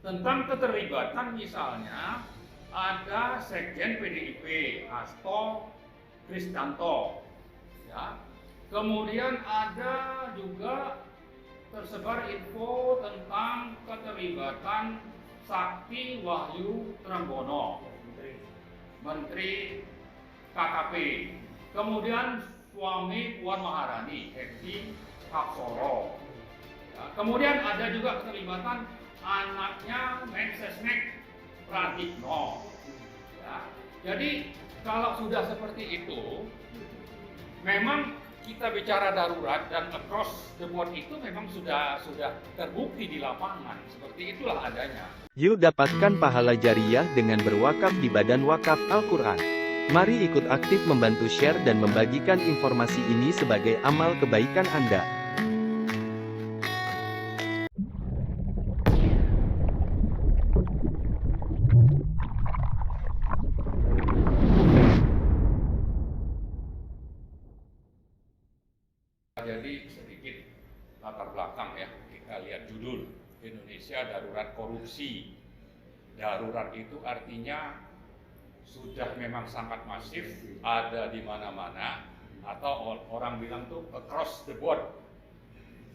tentang keterlibatan misalnya ada Sekjen PDIP Hasto Kristanto, ya. Kemudian ada juga tersebar info tentang keterlibatan Sakti Wahyu Trenggono, Menteri KKP. Kemudian suami Puan Maharani, Hetty Hapsoro. Ya, kemudian ada juga keterlibatan anaknya Mensesnek Pratikno. Ya, jadi kalau sudah seperti itu, memang kita bicara darurat dan across the board itu memang sudah terbukti di lapangan. Seperti itulah adanya. Yuk dapatkan pahala jariah dengan berwakaf di Badan Wakaf Al-Quran. Mari ikut aktif membantu share dan membagikan informasi ini sebagai amal kebaikan Anda. Jadi sedikit latar belakang ya, kita lihat judul Indonesia darurat korupsi. Darurat itu artinya sudah memang sangat masif, ada di mana-mana, atau orang bilang tuh across the board,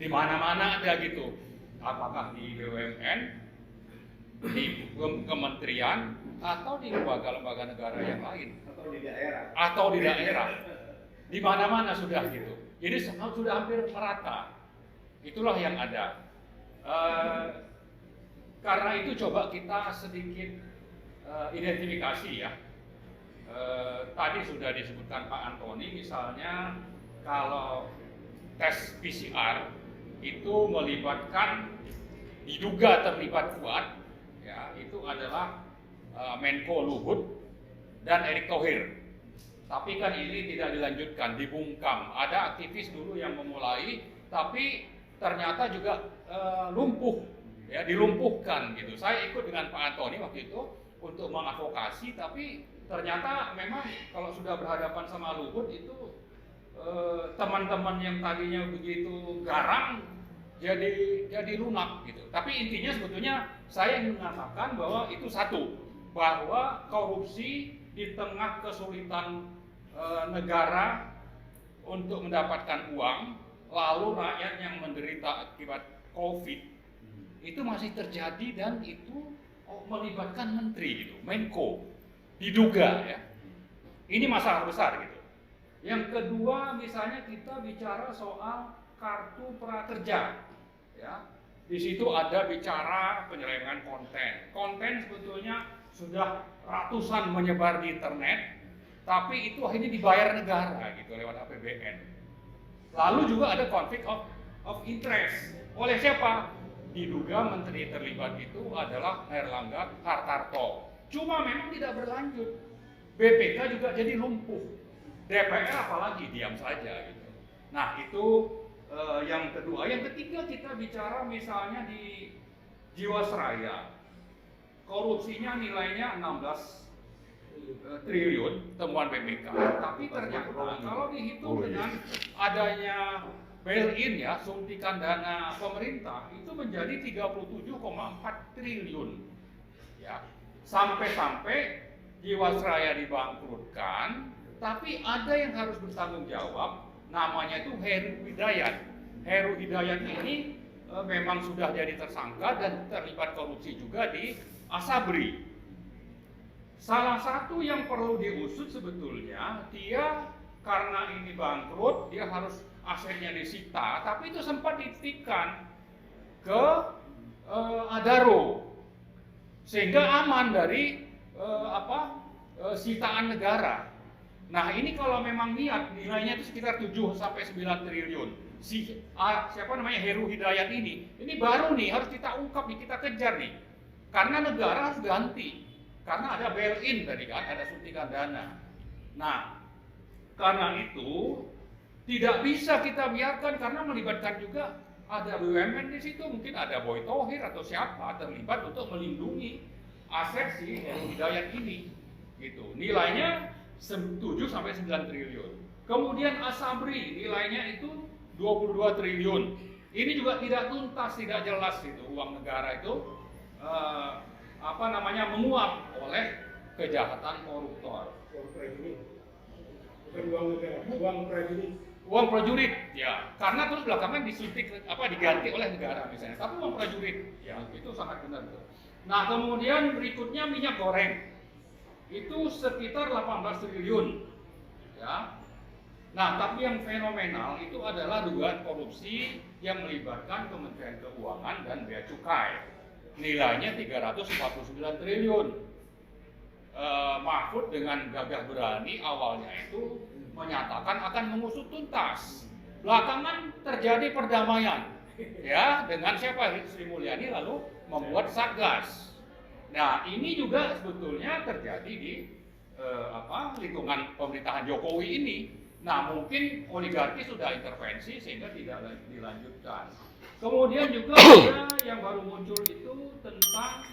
di mana-mana ada gitu. Apakah di BUMN, di kementerian, atau di lembaga-lembaga negara yang lain, atau di daerah, di mana-mana sudah gitu. Jadi sudah hampir merata. Itulah yang ada. Karena itu coba kita sedikit identifikasi ya. Tadi sudah disebutkan Pak Antoni, misalnya kalau tes PCR itu melibatkan, diduga terlibat kuat, ya itu adalah Menko Luhut dan Erick Thohir. Tapi kan ini tidak dilanjutkan, dibungkam. Ada aktivis dulu yang memulai, tapi ternyata juga lumpuh, ya dilumpuhkan gitu. Saya ikut dengan Pak Antoni waktu itu untuk mengadvokasi, tapi ternyata memang kalau sudah berhadapan sama Luhut itu teman-teman yang tadinya begitu garang jadi lunak gitu. Tapi intinya sebetulnya saya ingin mengatakan bahwa itu satu, bahwa korupsi di tengah kesulitan negara untuk mendapatkan uang, lalu rakyat yang menderita akibat COVID itu masih terjadi dan itu melibatkan menteri gitu, Menko, diduga ya. Ini masalah besar gitu. Yang kedua misalnya kita bicara soal kartu prakerja, ya. Di situ ada bicara penyelewengan konten. Konten sebetulnya sudah ratusan menyebar di internet, tapi itu akhirnya dibayar negara gitu lewat APBN. Lalu juga ada konflik of interest. Oleh siapa? Diduga menteri terlibat itu adalah Erlangga Hartarto. Cuma memang tidak berlanjut. BPK juga jadi lumpuh. DPR apalagi diam saja gitu. Nah itu yang kedua. Yang ketiga kita bicara misalnya di Jiwasraya. Korupsinya nilainya 16 triliun temuan BPK, tapi ternyata kalau dihitung dengan adanya bail-in ya, suntikan dana pemerintah itu menjadi 37,4 triliun. Ya, sampai-sampai Jiwasraya dibangkrutkan, tapi ada yang harus bertanggung jawab, namanya itu Heru Hidayat. Heru Hidayat ini memang sudah jadi tersangka dan terlibat korupsi juga di Asabri. Salah satu yang perlu diusut sebetulnya, dia karena ini bangkrut, dia harus asetnya disita, tapi itu sempat dititipkan ke Adaro, sehingga aman dari sitaan negara. Nah ini kalau memang niat, nilainya itu sekitar 7-9 triliun. Siapa namanya Heru Hidayat ini baru nih harus kita ungkap nih, kita kejar nih, karena negara harus ganti. Karena ada bail-in tadi kan, ada suntikan dana. Nah, karena itu tidak bisa kita biarkan karena melibatkan juga ada BUMN di situ, mungkin ada Boy Thohir atau siapa terlibat untuk melindungi aset si Hidayat ini. Gitu. Nilainya 7-9 triliun. Kemudian Asabri nilainya itu 22 triliun. Ini juga tidak tuntas, tidak jelas itu uang negara itu menguap oleh kejahatan koruptor. Uang prajurit, ya, karena terus belakangan diganti oleh negara misalnya, tapi uang prajurit, ya, itu sangat benar. Nah, kemudian berikutnya minyak goreng, itu sekitar 18 triliun, ya. Nah, tapi yang fenomenal itu adalah dugaan korupsi yang melibatkan Kementerian Keuangan dan Bea Cukai, nilainya 349 triliun. Mahfud dengan gagah berani awalnya itu menyatakan akan mengusut tuntas. Belakangan terjadi perdamaian, ya, dengan siapa? Sri Mulyani lalu membuat Satgas. Nah, ini juga sebetulnya terjadi di lingkungan pemerintahan Jokowi ini. Nah, mungkin oligarki sudah intervensi sehingga tidak dilanjutkan. Kemudian juga ada yang baru muncul itu tentang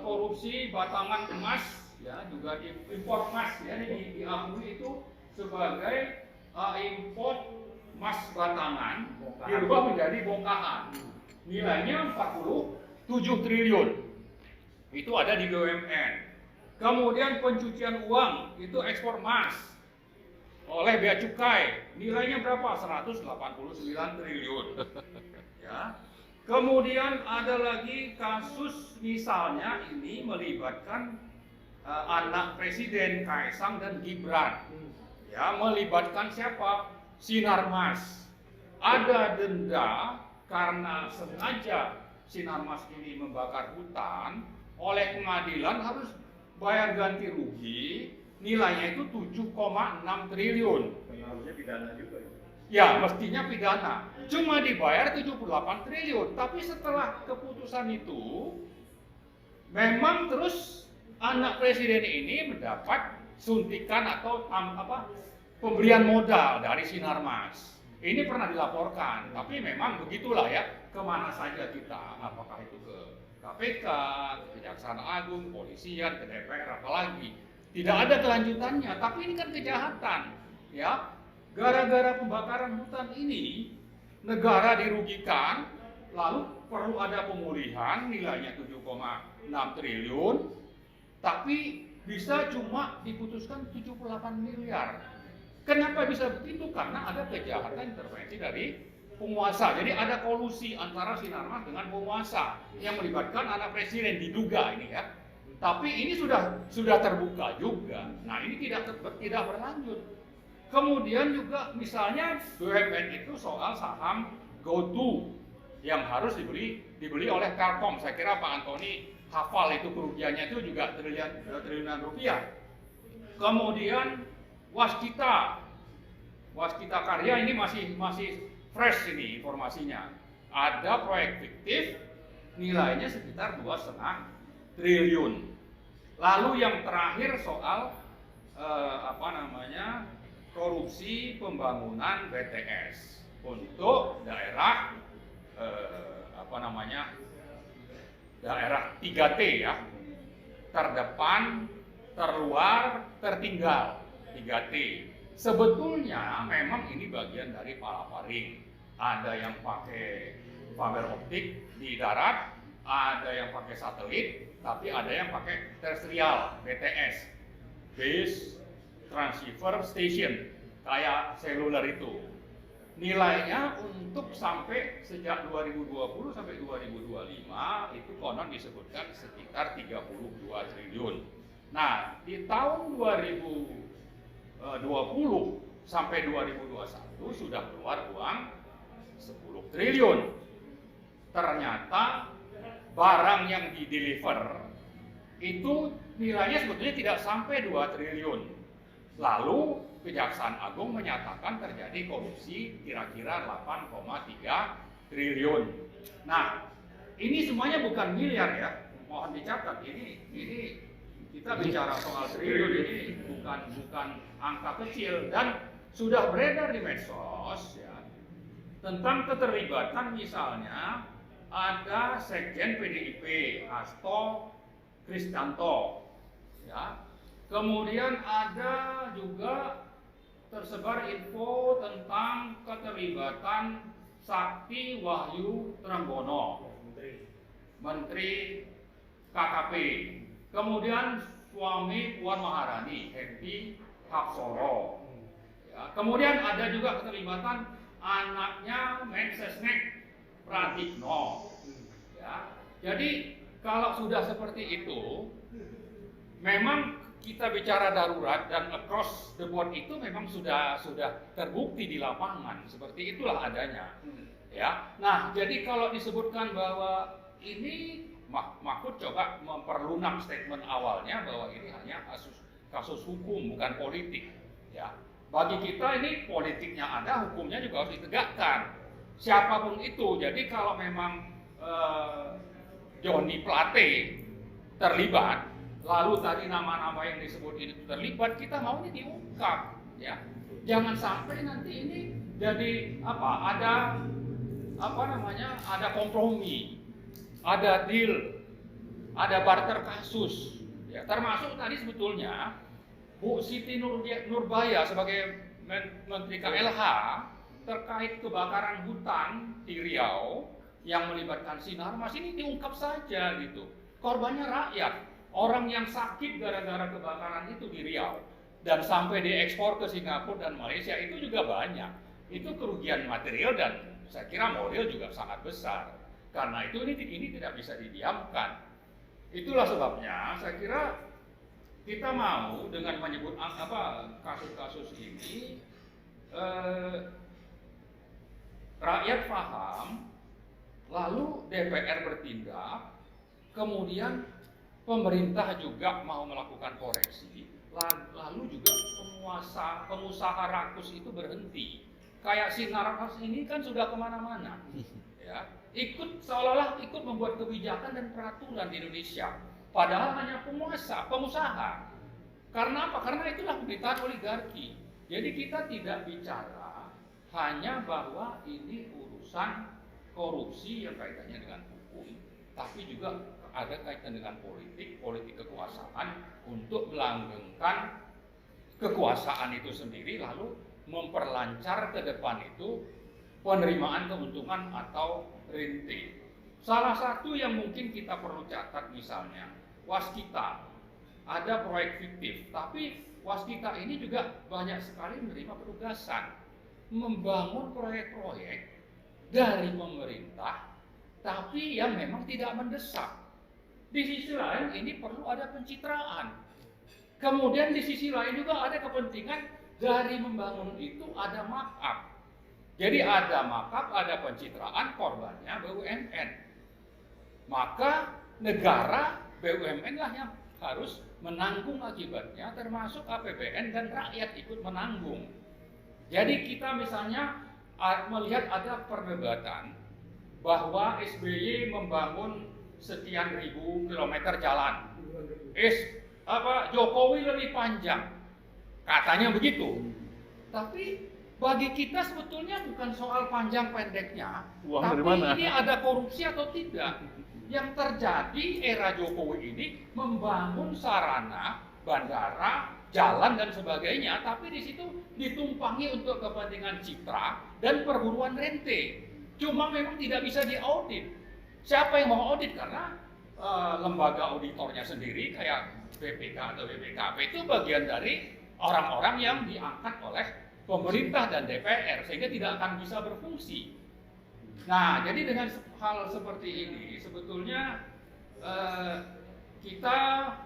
korupsi batangan emas, ya, juga impor emas, ya, ini diakui itu sebagai import emas batangan dirubah menjadi bongkahan. Nilainya 47 triliun. Itu ada di BUMN. Kemudian pencucian uang itu ekspor emas oleh Bea Cukai, nilainya berapa? 189 triliun. Ya. Kemudian ada lagi kasus misalnya ini melibatkan anak presiden Kaisang dan Gibran. Ya, melibatkan siapa? Sinarmas. Ada denda karena sengaja Sinarmas ini membakar hutan, oleh pengadilan harus bayar ganti rugi, nilainya itu 7,6 triliun. Harusnya pidana juga ya? Ya, mestinya pidana. Cuma dibayar 78 triliun. Tapi setelah keputusan itu, memang terus anak presiden ini mendapat suntikan atau pemberian modal dari Sinarmas. Ini pernah dilaporkan, tapi memang begitulah ya, kemana saja kita, apakah itu ke KPK, ke Kejaksaan Agung, Polisian, ke DPR, apalagi. Tidak ada kelanjutannya, tapi ini kan kejahatan, ya. Gara-gara pembakaran hutan ini, negara dirugikan, lalu perlu ada pemulihan, nilainya 7,6 triliun, tapi bisa cuma diputuskan 78 miliar. Kenapa bisa begitu? Karena ada kejahatan intervensi dari penguasa. Jadi ada kolusi antara Sinarmas dengan penguasa yang melibatkan anak presiden, diduga ini ya. Tapi ini sudah terbuka juga. Nah, ini tidak berlanjut. Kemudian juga misalnya BUMN itu soal saham GoTo yang harus dibeli oleh Telkom. Saya kira Pak Antoni hafal itu, kerugiannya itu juga triliunan rupiah. Kemudian Waskita Karya ini masih fresh ini informasinya. Ada proyek fiktif nilainya sekitar 2,5 triliun. Lalu yang terakhir soal korupsi pembangunan BTS untuk daerah daerah 3T ya, terdepan, terluar, tertinggal, 3T. Sebetulnya memang ini bagian dari palaparing. Ada yang pakai fiber optik di darat, ada yang pakai satelit, tapi ada yang pakai terrestrial, BTS, Base Transceiver Station, kayak seluler itu. Nilainya untuk sampai sejak 2020 sampai 2025 itu konon disebutkan sekitar 32 triliun. Nah, di tahun 2020 sampai 2021 sudah keluar uang 10 triliun. Ternyata barang yang di-deliver itu nilainya sebetulnya tidak sampai 2 triliun. Lalu Kejaksaan Agung menyatakan terjadi korupsi kira-kira 8,3 triliun. Nah, ini semuanya bukan miliar ya. Mohon dicatat, ini kita bicara soal triliun, ini bukan angka kecil, dan sudah beredar di medsos ya tentang keterlibatan misalnya ada Sekjen PDIP Hasto Kristianto ya. Kemudian ada juga tersebar info tentang keterlibatan Sakti Wahyu Trenggono, Menteri KKP. Kemudian suami Puan Maharani, Happy Hapsoro. Ya, kemudian ada juga keterlibatan anaknya Mensesnek Pratikno. Ya, jadi kalau sudah seperti itu, memang kita bicara darurat dan across the board itu memang sudah terbukti di lapangan, seperti itulah adanya. Ya, nah jadi kalau disebutkan bahwa ini Mahfud coba memperlunak statement awalnya bahwa ini hanya kasus hukum bukan politik. Ya, bagi kita ini politiknya ada, hukumnya juga harus ditegakkan. Siapapun itu. Jadi kalau memang Johnny Plate terlibat, lalu tadi nama-nama yang disebut ini terlibat, kita mau ini diungkap, ya. Jangan sampai nanti ini jadi ada kompromi, ada deal, ada barter kasus, ya. Termasuk tadi sebetulnya Bu Siti Nurbaya sebagai Menteri KLH terkait kebakaran hutan di Riau yang melibatkan Sinarmas ini diungkap saja gitu. Korbannya rakyat, orang yang sakit gara-gara kebakaran itu di Riau dan sampai diekspor ke Singapura dan Malaysia itu juga banyak. Itu kerugian material dan saya kira moral juga sangat besar. Karena itu ini tidak bisa didiamkan. Itulah sebabnya saya kira kita mau dengan menyebut kasus-kasus ini rakyat paham, lalu DPR bertindak, kemudian pemerintah juga mau melakukan koreksi, lalu juga pengusaha rakus itu berhenti. Kayak Sinarmas ini kan sudah kemana-mana, ya, seolah-olah ikut membuat kebijakan dan peraturan di Indonesia, padahal hanya pengusaha. Karena apa? Karena itulah pemerintahan oligarki. Jadi kita tidak bicara hanya bahwa ini urusan korupsi yang kaitannya dengan hukum, tapi juga ada kaitan dengan politik kekuasaan untuk melanggengkan kekuasaan itu sendiri, lalu memperlancar ke depan itu penerimaan keuntungan atau rente. Salah satu yang mungkin kita perlu catat misalnya, Waskita, ada proyek fiktif, tapi Waskita ini juga banyak sekali menerima penugasan membangun proyek-proyek dari pemerintah, tapi yang memang tidak mendesak. Di sisi lain ini perlu ada pencitraan. Kemudian di sisi lain juga ada kepentingan dari membangun itu ada markup. Jadi ada markup, ada pencitraan, korbannya BUMN. Maka negara BUMN lah yang harus menanggung akibatnya, termasuk APBN dan rakyat ikut menanggung. Jadi kita misalnya melihat ada perdebatan bahwa SBY membangun sekian ribu kilometer jalan. Jokowi lebih panjang. Katanya begitu. Tapi bagi kita sebetulnya bukan soal panjang pendeknya, tapi ini ada korupsi atau tidak. Yang terjadi era Jokowi ini membangun sarana, bandara, jalan dan sebagainya, tapi di situ ditumpangi untuk kepentingan citra dan perburuan rente. Cuma memang tidak bisa diaudit. Siapa yang mau audit? Karena lembaga auditornya sendiri kayak BPK atau BPKP itu bagian dari orang-orang yang diangkat oleh pemerintah dan DPR, sehingga tidak akan bisa berfungsi. Nah, jadi dengan hal seperti ini sebetulnya kita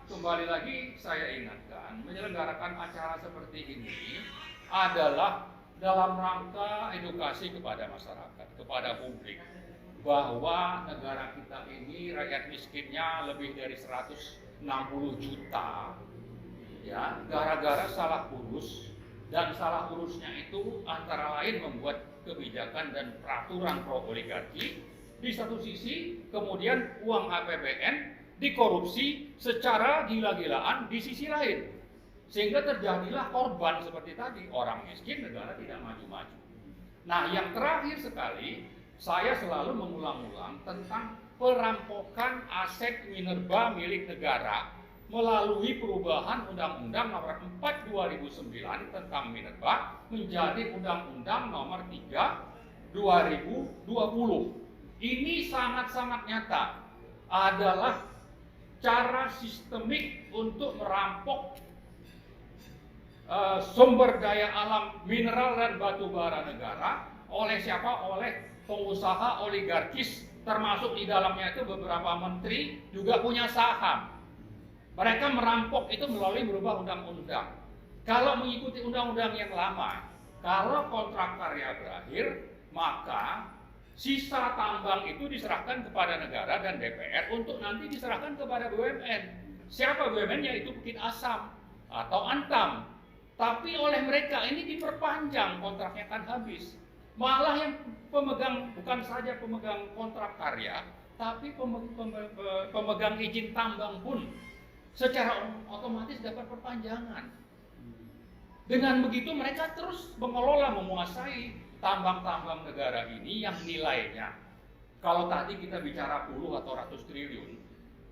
kembali lagi saya ingatkan menyelenggarakan acara seperti ini adalah dalam rangka edukasi kepada masyarakat, kepada publik, bahwa negara kita ini rakyat miskinnya lebih dari 160 juta, ya, gara-gara salah urus, dan salah urusnya itu antara lain membuat kebijakan dan peraturan pro oligarki. Di satu sisi, kemudian uang APBN dikorupsi secara gila-gilaan di sisi lain, sehingga terjadilah korban seperti tadi, orang miskin, negara tidak maju-maju. Nah, yang terakhir sekali, saya selalu mengulang-ulang tentang perampokan aset minerba milik negara melalui perubahan Undang-Undang Nomor 4 2009 tentang minerba menjadi Undang-Undang Nomor 3 2020. Ini sangat-sangat nyata adalah cara sistemik untuk merampok sumber daya alam mineral dan batu bara negara oleh siapa? Oleh pengusaha oligarkis, termasuk di dalamnya itu beberapa menteri juga punya saham. Mereka merampok itu melalui berubah undang-undang. Kalau mengikuti undang-undang yang lama, kalau kontrak karya berakhir, maka sisa tambang itu diserahkan kepada negara dan DPR untuk nanti diserahkan kepada BUMN. Siapa BUMN-nya? Itu Bukit Asam atau Antam. Tapi oleh mereka ini diperpanjang, kontraknya kan habis. Malah yang pemegang, bukan saja pemegang kontrak karya, tapi pemegang izin tambang pun secara otomatis dapat perpanjangan. Dengan begitu mereka terus mengelola, menguasai tambang-tambang negara ini yang nilainya, kalau tadi kita bicara puluh atau ratus triliun,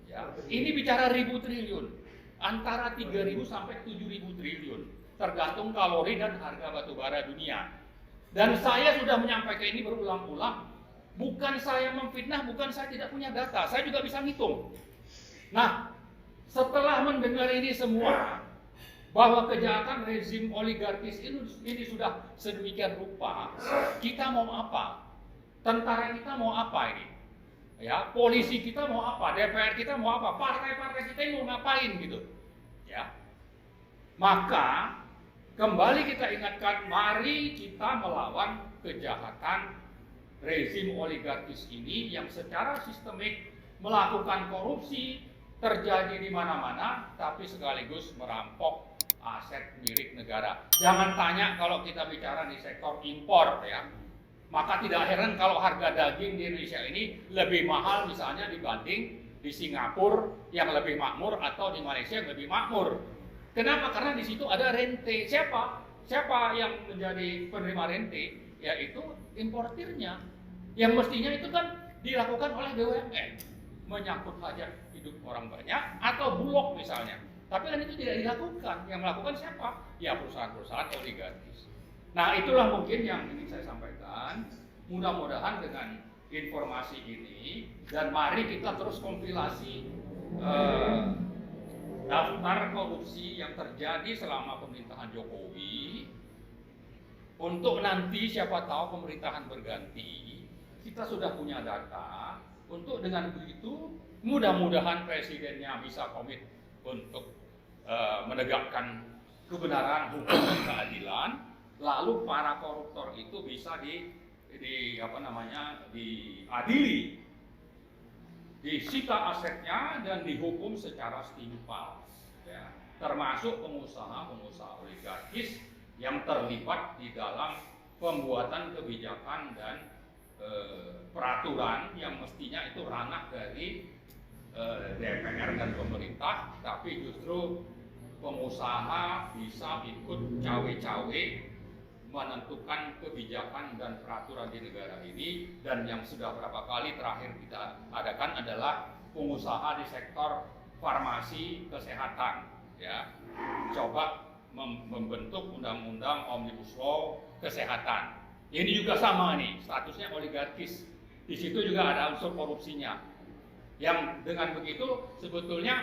ya, ini bicara ribu triliun, antara 3.000 sampai 7.000 triliun, tergantung kalori dan harga batu bara dunia. Dan saya sudah menyampaikan ini berulang-ulang, bukan saya memfitnah, bukan saya tidak punya data, saya juga bisa ngitung. Nah, setelah mendengar ini semua, bahwa kejahatan rezim oligarkis ini sudah sedemikian rupa, kita mau apa? Tentara kita mau apa ini? Ya, polisi kita mau apa? DPR kita mau apa? Partai-partai kita ini mau ngapain gitu? Ya. Maka kembali kita ingatkan, mari kita melawan kejahatan rezim oligarkis ini yang secara sistemik melakukan korupsi, terjadi di mana-mana, tapi sekaligus merampok aset milik negara. Jangan tanya kalau kita bicara di sektor impor, ya. Maka tidak heran kalau harga daging di Indonesia ini lebih mahal misalnya dibanding di Singapura yang lebih makmur atau di Malaysia yang lebih makmur. Kenapa? Karena di situ ada rente. Siapa yang menjadi penerima rente? Yaitu importirnya. Yang mestinya itu kan dilakukan oleh BUMN, menyangkut hajat hidup orang banyak atau Bulog misalnya. Tapi kan itu tidak dilakukan. Yang melakukan siapa? Ya perusahaan-perusahaan oligarkis. Nah, itulah mungkin yang ingin saya sampaikan. Mudah-mudahan dengan informasi ini, dan mari kita terus kompilasi daftar korupsi yang terjadi selama pemerintahan Jokowi, untuk nanti siapa tahu pemerintahan berganti, kita sudah punya data. Untuk dengan begitu, mudah-mudahan presidennya bisa komit untuk menegakkan kebenaran, hukum dan keadilan, lalu para koruptor itu bisa diadili, disita asetnya dan dihukum secara setimpal, ya. Termasuk pengusaha oligarkis yang terlibat di dalam pembuatan kebijakan dan peraturan yang mestinya itu ranah dari DPR dan pemerintah, tapi justru pengusaha bisa ikut cawe-cawe menentukan kebijakan dan peraturan di negara ini. Dan yang sudah berapa kali terakhir kita adakan adalah pengusaha di sektor farmasi kesehatan, ya, coba membentuk undang-undang Omnibus Law kesehatan. Ini juga sama nih, statusnya oligarkis. Di situ juga ada unsur korupsinya. Yang dengan begitu sebetulnya